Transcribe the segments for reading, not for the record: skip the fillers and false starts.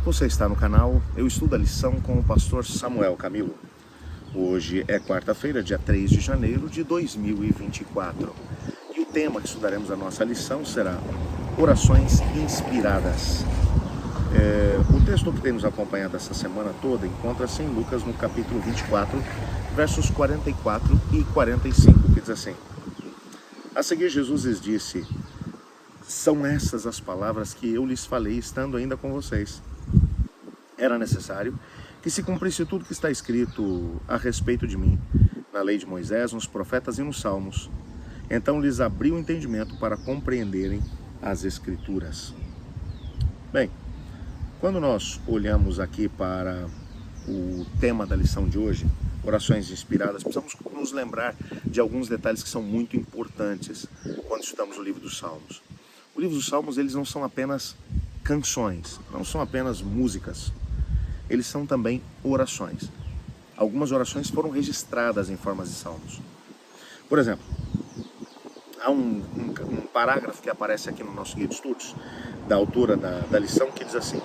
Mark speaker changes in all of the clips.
Speaker 1: Você está no canal Eu Estudo a Lição com o pastor Samuel Camilo. Hoje é quarta-feira, dia 3 de janeiro de 2024. E o tema que estudaremos a nossa lição será Orações Inspiradas. O texto que tem nos acompanhado essa semana toda encontra-se em Lucas no capítulo 24, versos 44 e 45, que diz assim: A seguir Jesus lhes disse: São essas as palavras que eu lhes falei estando ainda com vocês. Era necessário que se cumprisse tudo que está escrito a respeito de mim, na lei de Moisés, nos profetas e nos salmos. Então lhes abriu o entendimento para compreenderem as Escrituras. Bem, quando nós olhamos aqui para o tema da lição de hoje, orações inspiradas, precisamos nos lembrar de alguns detalhes que são muito importantes quando estudamos o livro dos Salmos. O livro dos Salmos, eles não são apenas canções, não são apenas músicas. Eles são também orações. Algumas orações foram registradas em formas de salmos. Por exemplo, há um parágrafo que aparece aqui no nosso guia de estudos, da autora da lição, que diz assim: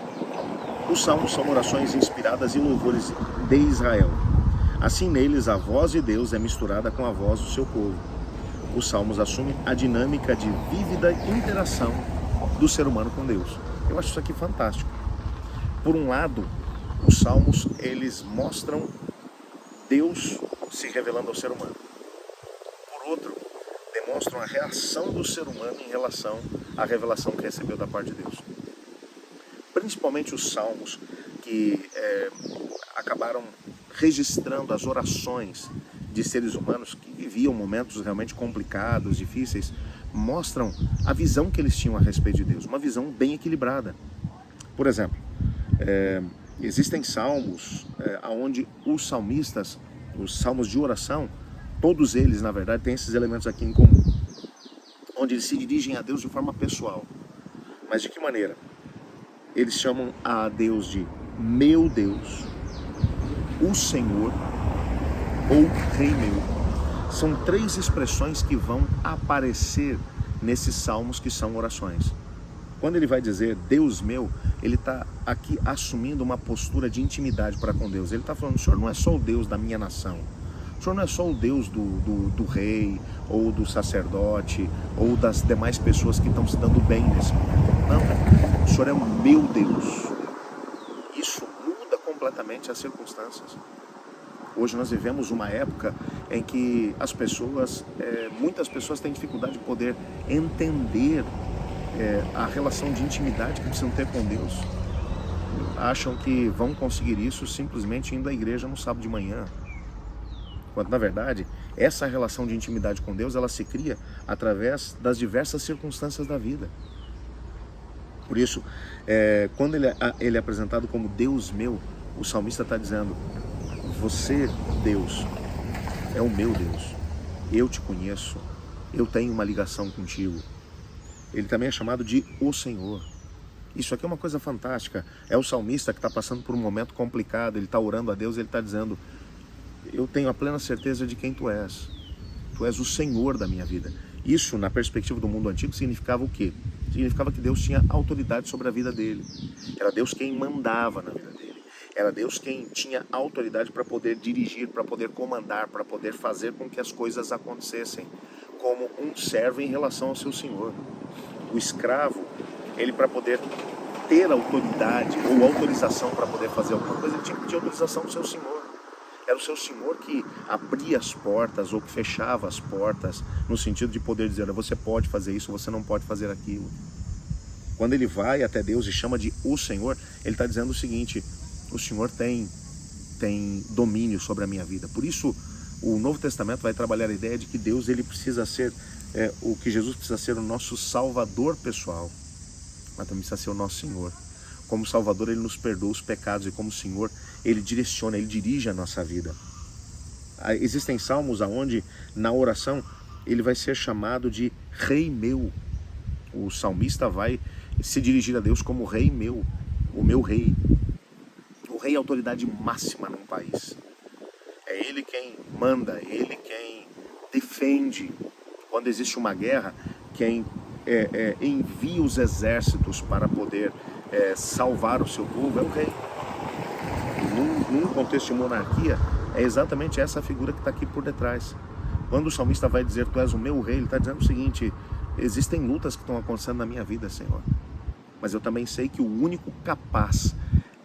Speaker 1: Os salmos são orações inspiradas e louvores de Israel. Assim, neles, a voz de Deus é misturada com a voz do seu povo. Os salmos assumem a dinâmica de vívida interação do ser humano com Deus. Eu acho isso aqui fantástico. Por um lado, os salmos, eles mostram Deus se revelando ao ser humano. Por outro, demonstram a reação do ser humano em relação à revelação que recebeu da parte de Deus. Principalmente os salmos que acabaram registrando as orações de seres humanos que viviam momentos realmente complicados, difíceis, mostram a visão que eles tinham a respeito de Deus, uma visão bem equilibrada. Por exemplo, existem salmos onde os salmistas, os salmos de oração, todos eles, na verdade, têm esses elementos aqui em comum, onde eles se dirigem a Deus de forma pessoal. Mas de que maneira? Eles chamam a Deus de meu Deus, o Senhor ou Rei meu. São três expressões que vão aparecer nesses salmos que são orações. Quando ele vai dizer Deus meu, ele está aqui assumindo uma postura de intimidade para com Deus. Ele está falando: o Senhor não é só o Deus da minha nação. O Senhor não é só o Deus do rei, ou do sacerdote, ou das demais pessoas que estão se dando bem nesse momento. Não, o Senhor é o meu Deus. Isso muda completamente as circunstâncias. Hoje nós vivemos uma época em que as pessoas, muitas pessoas têm dificuldade de poder entender a relação de intimidade que precisam ter com Deus. Acham que vão conseguir isso simplesmente indo à igreja no sábado de manhã. Quando, na verdade, essa relação de intimidade com Deus, ela se cria através das diversas circunstâncias da vida. Por isso, quando ele é apresentado como Deus meu, o salmista está dizendo: você, Deus, é o meu Deus. Eu te conheço. Eu tenho uma ligação contigo. Ele também é chamado de o Senhor. Isso aqui é uma coisa fantástica. É o salmista que está passando por um momento complicado. Ele está orando a Deus e ele está dizendo: eu tenho a plena certeza de quem tu és. Tu és o Senhor da minha vida. Isso, na perspectiva do mundo antigo, significava o quê? Significava que Deus tinha autoridade sobre a vida dele. Era Deus quem mandava na vida dele. Era Deus quem tinha autoridade para poder dirigir, para poder comandar, para poder fazer com que as coisas acontecessem, como um servo em relação ao seu senhor. O escravo, ele, para poder ter autoridade ou autorização para poder fazer alguma coisa, ele tinha que pedir autorização do seu senhor. Era o seu senhor que abria as portas ou que fechava as portas, no sentido de poder dizer: você pode fazer isso, você não pode fazer aquilo. Quando ele vai até Deus e chama de o Senhor, ele está dizendo o seguinte: o Senhor tem domínio sobre a minha vida. Por isso, o Novo Testamento vai trabalhar a ideia de que Deus, ele precisa ser, o que Jesus precisa ser o nosso Salvador pessoal, mas também precisa ser o nosso Senhor. Como Salvador, ele nos perdoa os pecados, e como Senhor, ele direciona, ele dirige a nossa vida. Existem salmos onde, na oração, ele vai ser chamado de Rei meu. O salmista vai se dirigir a Deus como Rei meu, o meu Rei. O rei é a autoridade máxima num país. É ele quem manda, é ele quem defende. Quando existe uma guerra, quem envia os exércitos para poder salvar o seu povo, é o rei. Num contexto de monarquia, é exatamente essa figura que está aqui por detrás. Quando o salmista vai dizer, tu és o meu rei, ele está dizendo o seguinte, existem lutas que estão acontecendo na minha vida, Senhor, mas eu também sei que o único capaz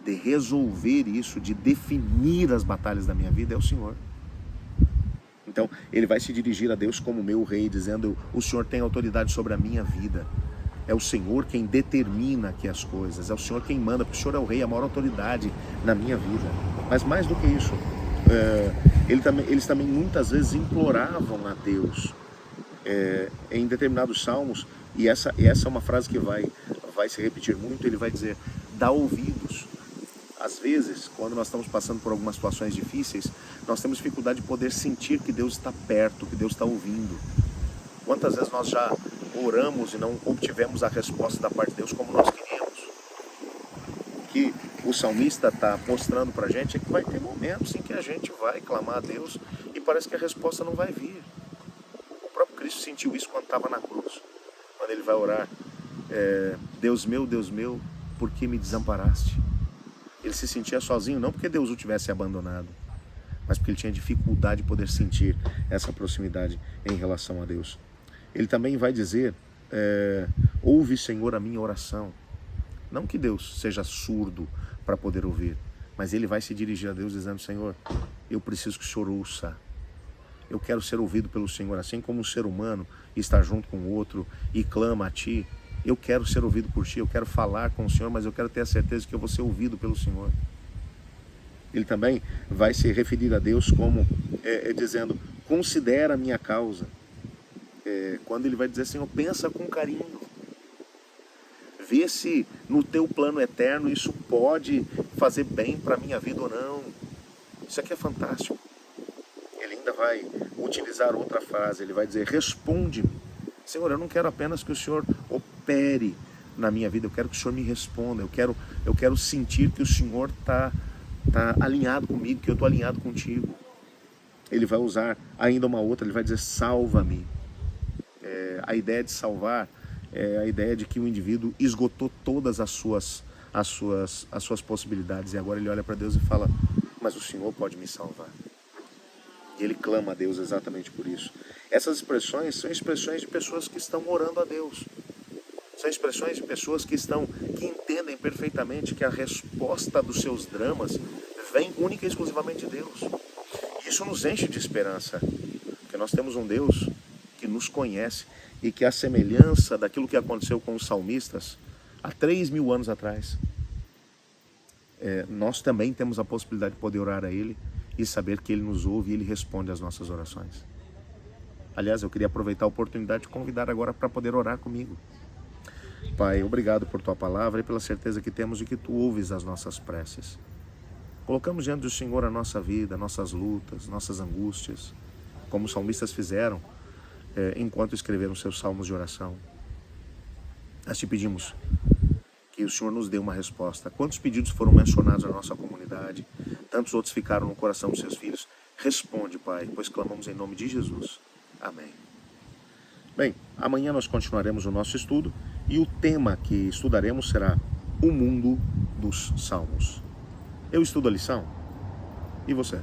Speaker 1: de resolver isso, de definir as batalhas da minha vida, é o Senhor. Então, ele vai se dirigir a Deus como meu rei, dizendo, o Senhor tem autoridade sobre a minha vida. É o Senhor quem determina aqui as coisas, é o Senhor quem manda, porque o Senhor é o rei, a maior autoridade na minha vida. Mas mais do que isso, eles também muitas vezes imploravam a Deus em determinados salmos, e essa é uma frase que vai se repetir muito, ele vai dizer, dá ouvidos. Às vezes, quando nós estamos passando por algumas situações difíceis, nós temos dificuldade de poder sentir que Deus está perto, que Deus está ouvindo. Quantas vezes nós já oramos e não obtivemos a resposta da parte de Deus como nós queríamos? O que o salmista está mostrando para a gente é que vai ter momentos em que a gente vai clamar a Deus e parece que a resposta não vai vir. O próprio Cristo sentiu isso quando estava na cruz, quando ele vai orar, Deus meu, por que me desamparaste? Ele se sentia sozinho, não porque Deus o tivesse abandonado, mas porque ele tinha dificuldade de poder sentir essa proximidade em relação a Deus. Ele também vai dizer, ouve, Senhor, a minha oração. Não que Deus seja surdo para poder ouvir, mas ele vai se dirigir a Deus dizendo, Senhor, eu preciso que o Senhor ouça. Eu quero ser ouvido pelo Senhor, assim como um ser humano está junto com o outro e clama a Ti. Eu quero ser ouvido por Ti, eu quero falar com o Senhor, mas eu quero ter a certeza que eu vou ser ouvido pelo Senhor. Ele também vai se referir a Deus como dizendo, considera a minha causa. Quando ele vai dizer, Senhor, pensa com carinho. Vê se no Teu plano eterno isso pode fazer bem para a minha vida ou não. Isso aqui é fantástico. Ele ainda vai utilizar outra frase, ele vai dizer, responde-me. Senhor, eu não quero apenas que o Senhor opere na minha vida, eu quero que o Senhor me responda, eu quero sentir que o Senhor está alinhado comigo, que eu estou alinhado contigo. Ele vai usar ainda uma outra, ele vai dizer, salva-me. A ideia de salvar é a ideia de que o indivíduo esgotou todas as suas possibilidades, e agora ele olha para Deus e fala, mas o Senhor pode me salvar. E ele clama a Deus exatamente por isso. Essas expressões são expressões de pessoas que estão orando a Deus. São expressões de pessoas que entendem perfeitamente que a resposta dos seus dramas vem única e exclusivamente de Deus. Isso nos enche de esperança, porque nós temos um Deus que nos conhece e que, à semelhança daquilo que aconteceu com os salmistas há 3.000 anos atrás, nós também temos a possibilidade de poder orar a Ele e saber que Ele nos ouve e Ele responde às nossas orações. Aliás, eu queria aproveitar a oportunidade de convidar agora para poder orar comigo. Pai, obrigado por Tua palavra e pela certeza que temos de que Tu ouves as nossas preces. Colocamos diante do Senhor a nossa vida, nossas lutas, nossas angústias, como os salmistas fizeram enquanto escreveram seus salmos de oração. Nós Te pedimos que o Senhor nos dê uma resposta. Quantos pedidos foram mencionados na nossa comunidade? Tantos outros ficaram no coração dos Seus filhos. Responde, Pai, pois clamamos em nome de Jesus. Amém. Bem, amanhã nós continuaremos o nosso estudo e o tema que estudaremos será o mundo dos salmos. Eu estudo a lição e você?